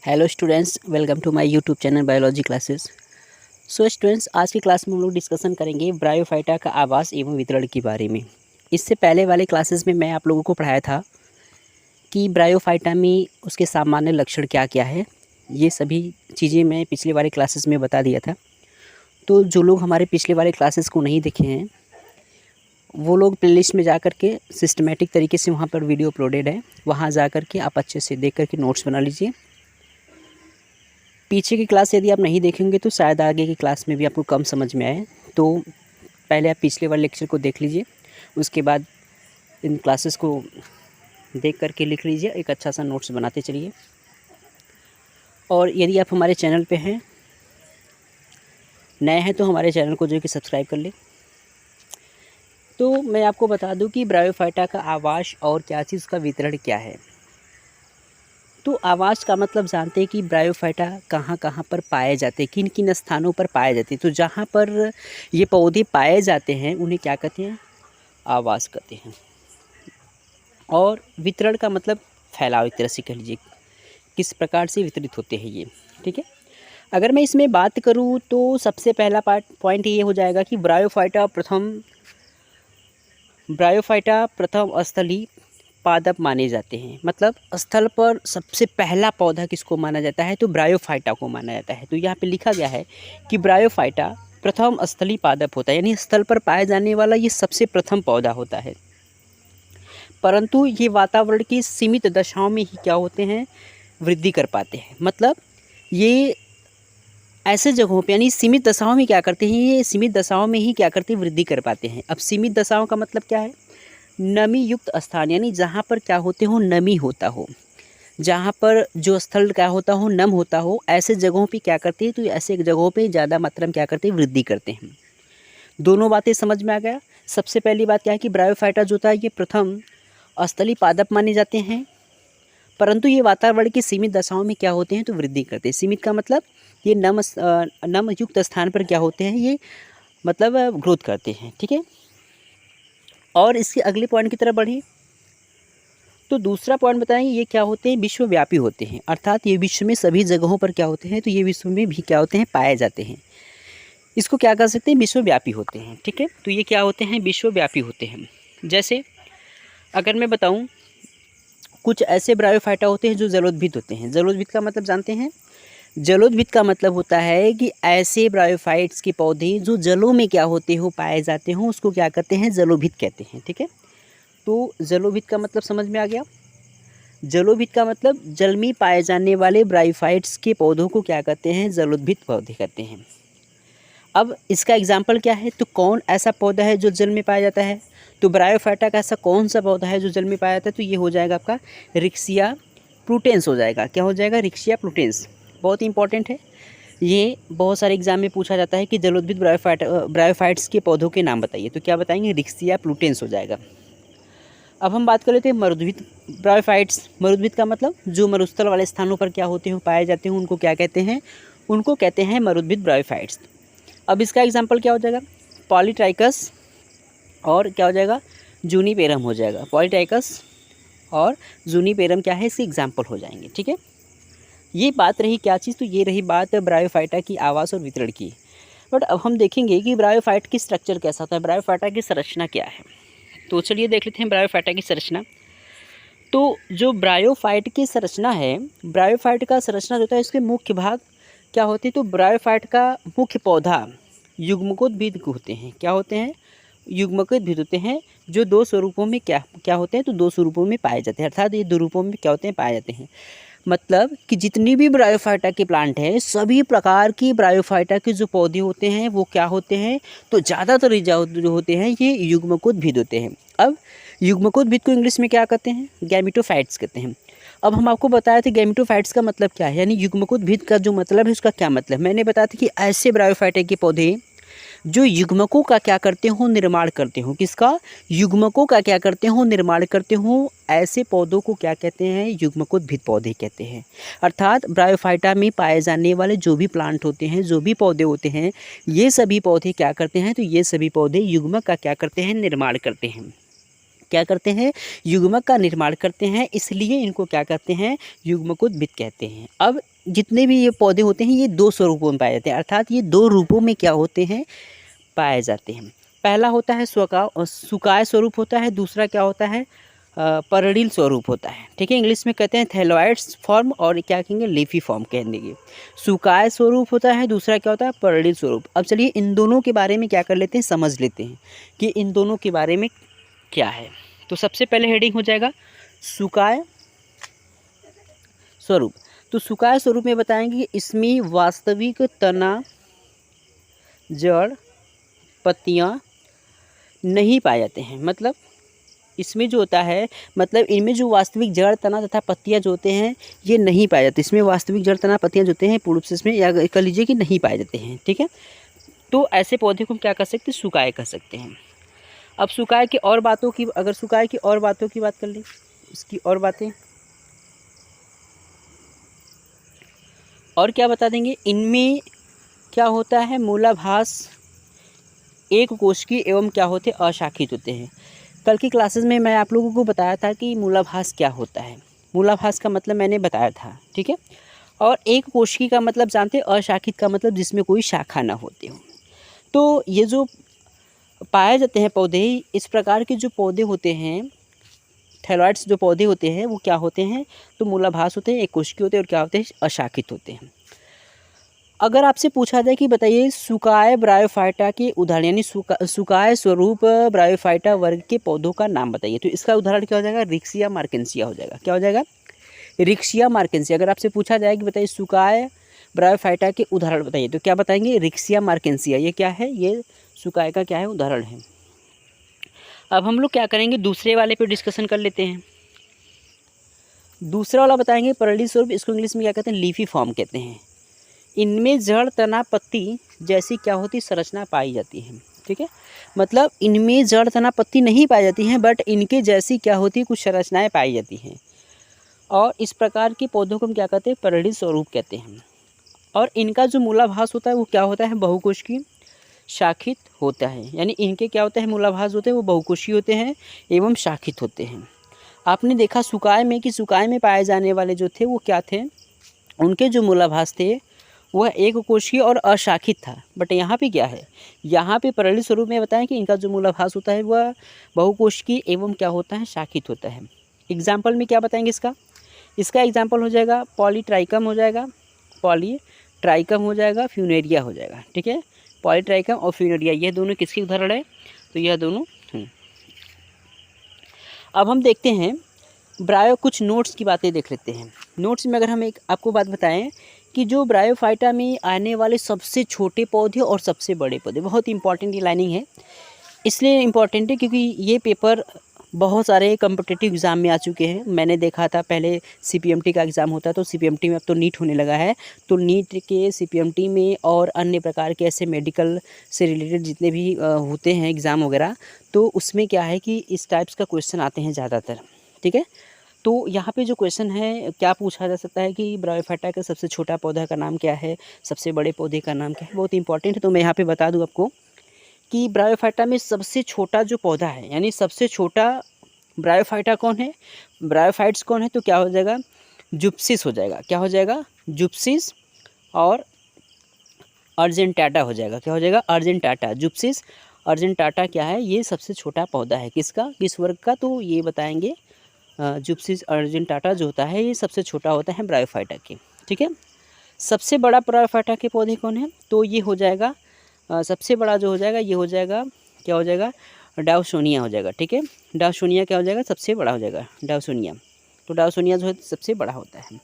Hello students, welcome to my YouTube channel biology classes. So students, आज की class में हम लोग डिस्कशन करेंगे ब्रायोफाइटा का आवास एवं वितरण के बारे में। इससे पहले वाले क्लासेस में मैं आप लोगों को पढ़ाया था कि ब्रायोफाइटा में उसके सामान्य लक्षण क्या क्या है। ये सभी चीज़ें मैं पिछले वाले क्लासेस में बता दिया था। तो जो लोग हमारे पिछले वाले क्लासेस को नहीं देखे हैं वो लोग प्लेलिस्ट में जा कर के सिस्टमेटिक तरीके से वहाँ पर वीडियो अपलोडेड है, वहाँ जा कर के आप अच्छे से देख कर के नोट्स बना लीजिए। पीछे की क्लास यदि आप नहीं देखेंगे तो शायद आगे की क्लास में भी आपको कम समझ में आए। तो पहले आप पिछले वाले लेक्चर को देख लीजिए, उसके बाद इन क्लासेस को देख करके लिख लीजिए, एक अच्छा सा नोट्स बनाते चलिए। और यदि आप हमारे चैनल पे हैं, नए हैं, तो हमारे चैनल को जो है कि सब्सक्राइब कर ले। तो मैं आपको बता दूं कि ब्रायोफाइटा का आवास और क्या चीज़, उसका वितरण क्या है। तो आवास का मतलब जानते हैं कि ब्रायोफाइटा कहाँ कहाँ पर पाए जाते हैं, किन किन स्थानों पर पाए जाते हैं। तो जहाँ पर ये पौधे पाए जाते हैं उन्हें क्या कहते हैं, आवास कहते हैं। और वितरण का मतलब फैलाव, एक तरह से कह लीजिए किस प्रकार से वितरित होते हैं ये, ठीक है। अगर मैं इसमें बात करूँ तो सबसे पहला पॉइंट ये हो जाएगा कि ब्रायोफाइटा प्रथम स्थलीय पादप माने जाते हैं। मतलब स्थल पर सबसे पहला पौधा किसको माना जाता है, तो ब्रायोफाइटा को माना जाता है। तो यहाँ पे लिखा गया है कि ब्रायोफाइटा प्रथम स्थलीय पादप होता है, यानी स्थल पर पाए जाने वाला ये सबसे प्रथम पौधा होता है। परंतु ये वातावरण की सीमित दशाओं में ही क्या होते हैं, वृद्धि कर पाते हैं। मतलब ये ऐसे जगहों पे, यानी सीमित दशाओं में क्या करते हैं, ये सीमित दशाओं में ही क्या करते हैं, वृद्धि कर पाते हैं। अब सीमित दशाओं का मतलब क्या है, नमी युक्त स्थान, यानी जहाँ पर क्या होते हो, नमी होता हो, जहाँ पर जो स्थल क्या होता हो, नम होता हो, ऐसे जगहों पे क्या करते हैं, तो ऐसे जगहों पे ज़्यादा मात्रा में क्या करते हैं, वृद्धि करते हैं। दोनों बातें समझ में आ गया। सबसे पहली बात क्या है कि ब्रायोफाइटा जो होता है ये प्रथम स्थलीय पादप माने जाते हैं, परंतु ये वातावरण की सीमित दशाओं में क्या होते हैं, तो वृद्धि करते हैं। सीमित का मतलब ये नम युक्त स्थान पर क्या होते हैं, ये मतलब ग्रोथ करते हैं, ठीक है। और इसके अगले पॉइंट की तरफ बढ़िए तो दूसरा पॉइंट बताएंगे, ये क्या होते हैं, विश्वव्यापी होते हैं। अर्थात ये विश्व में सभी जगहों पर क्या होते हैं, तो ये विश्व में भी क्या होते हैं, पाए जाते हैं। इसको क्या कर सकते हैं, विश्वव्यापी होते हैं, ठीक है। तो ये क्या होते हैं, विश्वव्यापी होते हैं। जैसे अगर मैं बताऊं, कुछ ऐसे ब्रायोफाइटा होते हैं जो जलोद्भिद होते हैं। जलोद्भिद का मतलब जानते हैं, जलोद्भिद का मतलब होता है कि ऐसे ब्रायोफाइट्स के पौधे जो जलों में क्या होते हो, पाए जाते हो, उसको क्या कहते हैं, जलोभिद कहते हैं, ठीक है। तो जलोभिद का मतलब समझ में आ गया। जलोभिद का मतलब जल में पाए जाने वाले ब्रायोफाइट्स के पौधों को क्या कहते हैं, जलोद्भिद पौधे कहते हैं। अब इसका एग्जाम्पल क्या है, तो कौन ऐसा पौधा है जो जल में पाया जाता है, तो ब्रायोफाइटा का ऐसा कौन सा पौधा है जो जल में पाया जाता है, तो ये हो जाएगा आपका रिक्सिया प्लूटेंस हो जाएगा। क्या हो जाएगा, रिक्सिया प्लूटेंस। बहुत ही इंपॉर्टेंट है ये, बहुत सारे एग्जाम में पूछा जाता है कि जलोद्भिद ब्रायोफाइट्स के पौधों के नाम बताइए, तो क्या बताएंगे, रिक्सिया प्लूटेंस हो जाएगा। अब हम बात कर लेते हैं मरुद्भिद ब्रायोफाइट्स। मरुद्भिद का मतलब जो मरुस्थल वाले स्थानों पर क्या होते हैं, पाए जाते हैं, उनको क्या कहते हैं, उनको कहते हैं मरुद्भिद ब्रायोफाइट्स। अब इसका एग्जाम्पल क्या हो जाएगा, पॉलीट्राइकस और क्या हो जाएगा, जूनिपेरम हो जाएगा। पॉलीट्राइकस और जूनिपेरम क्या है, इसके एग्जाम्पल हो जाएंगे, ठीक है। ये बात रही क्या चीज़, तो ये रही बात ब्रायोफाइटा की आवास और वितरण की। बट अब हम देखेंगे कि ब्रायोफाइट की स्ट्रक्चर कैसा होता है, ब्रायोफाइटा की संरचना क्या है। तो चलिए देख लेते हैं ब्रायोफाइटा की संरचना। तो जो ब्रायोफाइट की संरचना है, ब्रायोफाइट का संरचना जो होता है, इसके मुख्य भाग क्या होते हैं, तो ब्रायोफाइट का मुख्य पौधा युग्मकोद्भिद होते हैं। क्या होते हैं, युग्मकोद्भिद होते हैं, जो दो स्वरूपों में क्या होते हैं, तो दो स्वरूपों में पाए जाते हैं। अर्थात ये दो रूपों में क्या होते हैं, पाए जाते हैं। मतलब कि जितनी भी ब्रायोफाइटा के प्लांट हैं, सभी प्रकार की ब्रायोफाइटा के जो पौधे होते हैं वो क्या होते हैं, तो ज़्यादातर जो होते हैं ये युग्मकोद्भिद होते हैं। अब युग्मकोद्भिद को इंग्लिश में क्या कहते हैं, गैमेटोफाइट्स कहते हैं। अब हम आपको बताए थे गैमेटोफाइट्स का मतलब क्या है, यानी युग्मकोद्भिद का जो मतलब है उसका क्या मतलब। मैंने बताया था कि ऐसे ब्रायोफाइटा के पौधे जो युग्मकों का क्या करते हो, निर्माण करते हो। किसका, युग्मकों का क्या करते हो, निर्माण करते हो। ऐसे पौधों को क्या कहते हैं, युग्मकोद्भिद पौधे कहते हैं। अर्थात ब्रायोफाइटा में पाए जाने वाले जो भी प्लांट होते हैं, जो भी पौधे होते हैं, ये सभी पौधे क्या करते हैं, तो ये सभी पौधे युग्मक का क्या करते हैं, निर्माण करते हैं। क्या करते हैं, युग्मक का निर्माण करते हैं, इसलिए इनको क्या कहते हैं, युग्मकोद्भिद कहते हैं। अब जितने भी ये पौधे होते हैं ये दो स्वरूपों में पाए जाते हैं, अर्थात ये दो रूपों में क्या होते हैं, पाए जाते हैं। पहला होता है सुकाय स्वरूप होता है, दूसरा क्या होता है, परडिल स्वरूप होता है। ठीक है, इंग्लिश में कहते हैं थैलोइड्स फॉर्म और क्या कहेंगे, लीफी फॉर्म कहेंगे। सुकाय स्वरूप होता है, दूसरा क्या होता है, परडिल स्वरूप। अब चलिए इन दोनों के बारे में क्या कर लेते हैं, समझ लेते हैं कि इन दोनों के बारे में क्या है। तो सबसे पहले हेडिंग हो जाएगा सुकाय स्वरूप। तो सुकाय स्वरूप में बताएंगे कि इसमें वास्तविक तना, जड़, पत्तियां नहीं पाए जाते हैं। मतलब इसमें जो होता है, मतलब इनमें जो वास्तविक जड़, तना तथा पत्तियां जो होते हैं ये नहीं पाए जाते। इसमें वास्तविक जड़, तना, पत्तियां जो होते हैं पूर्ण रूप में या कह लीजिए कि नहीं पाए जाते हैं। ठीक है, तो ऐसे पौधे को हम क्या कर सकते हैं, सुकाय कह सकते हैं। अब सुकाय की और बातों की, अगर सुकाय की और बातों की बात कर लें, इसकी और बातें और क्या बता देंगे, इनमें क्या होता है, मूलाभास एक कोशिकीय एवं क्या होते हैं, अशाखित होते हैं। कल की क्लासेस में मैं आप लोगों को बताया था कि मूलाभास क्या होता है। मूलाभास का मतलब मैंने बताया था, ठीक है। और एक कोशिकी का मतलब जानते हैं, अशाखित का मतलब जिसमें कोई शाखा ना होते हो। तो ये जो पाए जाते हैं पौधे, इस प्रकार के जो पौधे होते हैं, थैलॉइड्स जो पौधे होते हैं वो क्या होते हैं, तो मूलाभास होते हैं, एक कोशिकीय होते हैं और क्या होते हैं, अशाखित होते हैं। अगर आपसे पूछा जाए कि बताइए सुकाय ब्रायोफाइटा के उदाहरण, यानी सुकाय स्वरूप ब्रायोफाइटा वर्ग के पौधों का नाम बताइए, तो इसका उदाहरण क्या हो जाएगा, रिक्सिया मार्केंसिया हो जाएगा। क्या हो जाएगा, रिक्सिया मार्केंसिया। अगर आपसे पूछा जाए कि बताइए सुकाय ब्रायोफाइटा के उदाहरण बताइए, तो क्या बताएंगे, रिक्सिया मार्केंसिया। ये क्या है, ये सुकाय का क्या है, उदाहरण है। अब हम लोग क्या करेंगे, दूसरे वाले पे डिस्कशन कर लेते हैं। दूसरा वाला बताएंगे परडी स्वरूप, इसको इंग्लिश में क्या कहते हैं, लीफी फॉर्म कहते हैं। इनमें जड़, तना, पत्ती जैसी क्या होती संरचना पाई जाती है। ठीक है, मतलब इनमें जड़, तना, पत्ती नहीं पाई जाती हैं, बट इनके जैसी क्या होती कुछ संरचनाएं पाई जाती हैं। और इस प्रकार के पौधों को हम क्या कहते हैं, परडी स्वरूप कहते हैं। और इनका जो मूलाभास होता है वो क्या होता है, बहुकोशिकीय शाखित होता है। यानी इनके क्या होता है, मूलाभास होते हैं वो बहुकोशीय होते हैं एवं शाखित होते हैं। आपने देखा सुकाय में कि सुकाय में पाए जाने वाले जो थे वो क्या थे, उनके जो मूलाभास थे वह एक कोशीय और अशाखित था। बट यहाँ पे क्या है, यहाँ पे परली स्वरूप में बताएं कि इनका जो मूलाभास होता है वह बहुकोशिकीय एवं क्या होता है, शाखित होता है। एग्जाम्पल में क्या बताएंगे इसका एग्जाम्पल हो जाएगा पॉलीट्राइकम हो जाएगा, पॉलीट्राइकम हो जाएगा, फ्यूनेरिया हो जाएगा। ठीक है, पॉलीट्राइकम और फ्यूनेरिया ये दोनों किसके उदाहरण है, तो यह दोनों अब हम देखते हैं कुछ नोट्स की बातें देख लेते हैं। नोट्स में अगर हम एक आपको बात बताएं कि जो ब्रायोफाइटा में आने वाले सबसे छोटे पौधे और सबसे बड़े पौधे, बहुत इंपॉर्टेंट ये लाइनिंग है। इसलिए इम्पॉर्टेंट है क्योंकि ये पेपर बहुत सारे कॉम्पिटिटिव एग्ज़ाम में आ चुके हैं। मैंने देखा था पहले सीपीएमटी का एग्ज़ाम होता तो सीपीएमटी में, अब तो नीट होने लगा है। तो नीट के, सीपीएमटी में और अन्य प्रकार के ऐसे मेडिकल से रिलेटेड जितने भी होते हैं एग्ज़ाम वगैरह, तो उसमें क्या है कि इस टाइप्स का क्वेश्चन आते हैं ज़्यादातर। ठीक है, तो यहाँ पे जो क्वेश्चन है क्या पूछा जा सकता है कि ब्रायोफाइटा का सबसे छोटा पौधा का नाम क्या है, सबसे बड़े पौधे का नाम क्या है, बहुत इंपॉर्टेंट है। तो मैं यहाँ पे बता दूँ आपको कि ब्रायोफाइटा में सबसे छोटा जो पौधा है, यानी सबसे छोटा ब्रायोफाइटा कौन है, ब्रायोफाइट्स कौन है, तो क्या हो जाएगा, जुप्सिस हो जाएगा। क्या हो जाएगा, जुप्सिस और अर्जेंटाटा हो जाएगा। क्या हो जाएगा, अर्जेंटाटा, जुप्सिस अर्जेंटाटा क्या है, ये सबसे छोटा पौधा है। किसका, किस वर्ग का, तो ये बताएंगे जुप्सिस अर्जेंटाटा जो होता है ये सबसे छोटा होता है ब्रायोफाइटा के। ठीक है, सबसे बड़ा ब्रायोफाइटा के पौधे कौन है, तो ये हो जाएगा सबसे बड़ा जो हो जाएगा ये हो जाएगा, क्या हो जाएगा, डाउसोनिया हो जाएगा। ठीक है, डाउसोनिया क्या हो जाएगा, सबसे बड़ा हो जाएगा डाउसोनिया। तो डाउसोनिया जो है सबसे बड़ा होता है।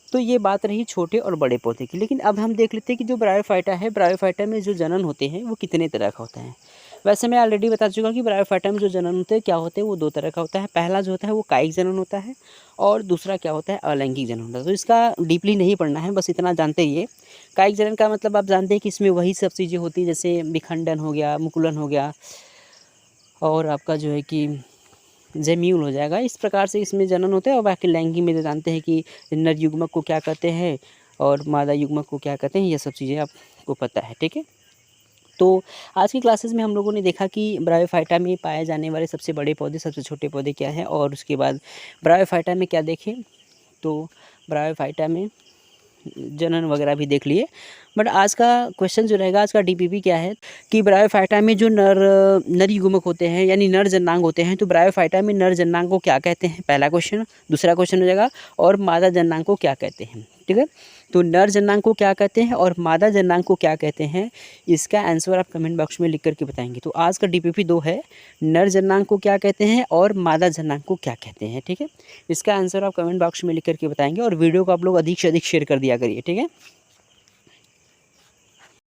तो ये बात रही छोटे और बड़े पौधे की। लेकिन अब हम देख लेते हैं कि जो ब्रायोफाइटा है, ब्रायोफाइटा में जो जनन होते हैं वो कितने तरह का होता है। वैसे मैं ऑलरेडी बता चुका हूँ कि ब्रायोफाइटा में जो जनन होते हैं क्या होते हैं, वो दो तरह का होता है। पहला जो होता है वो कायिक जनन होता है और दूसरा क्या होता है, अलैंगिक जनन होता है। तो इसका डीपली नहीं पढ़ना है, बस इतना जानते ही है। कायिक जनन का मतलब आप जानते हैं कि इसमें वही सब चीज़ें होती हैं, जैसे विखंडन हो गया, मुकुलन हो गया और आपका जो है कि जेम्यूल हो जाएगा। इस प्रकार से इसमें जनन होते हैं। और बाकी लैंगिक में तो जानते हैं कि नर युग्मक को क्या कहते हैं और मादा युग्मक को क्या कहते हैं, ये सब चीज़ें आपको पता है। ठीक है, तो आज की क्लासेस में हम लोगों ने देखा कि ब्रायोफाइटा में पाए जाने वाले सबसे बड़े पौधे, सबसे छोटे पौधे क्या हैं, और उसके बाद ब्रायोफाइटा में क्या देखें, तो ब्रायोफाइटा में जनन वगैरह भी देख लिए। बट आज का क्वेश्चन जो रहेगा, आज का डीपीपी क्या है कि ब्रायोफाइटा में जो नर युग्मक होते हैं यानी नर जननांग होते हैं, तो ब्रायोफाइटा में नर जननांग को क्या कहते हैं, पहला क्वेश्चन। दूसरा क्वेश्चन हो जाएगा और मादा जननांग को क्या कहते हैं, ठीक है। तो नर जननांग को क्या कहते हैं और मादा जननांग को क्या कहते हैं, इसका आंसर आप कमेंट बॉक्स में लिख करके बताएंगे। तो आज का डीपीपी 2 है, नर जननांग को क्या कहते हैं और मादा जननांग को क्या कहते हैं, ठीक है। इसका आंसर आप कमेंट बॉक्स में लिख करके बताएंगे और वीडियो को आप लोग अधिक से अधिक शेयर कर दिया करिए, ठीक है।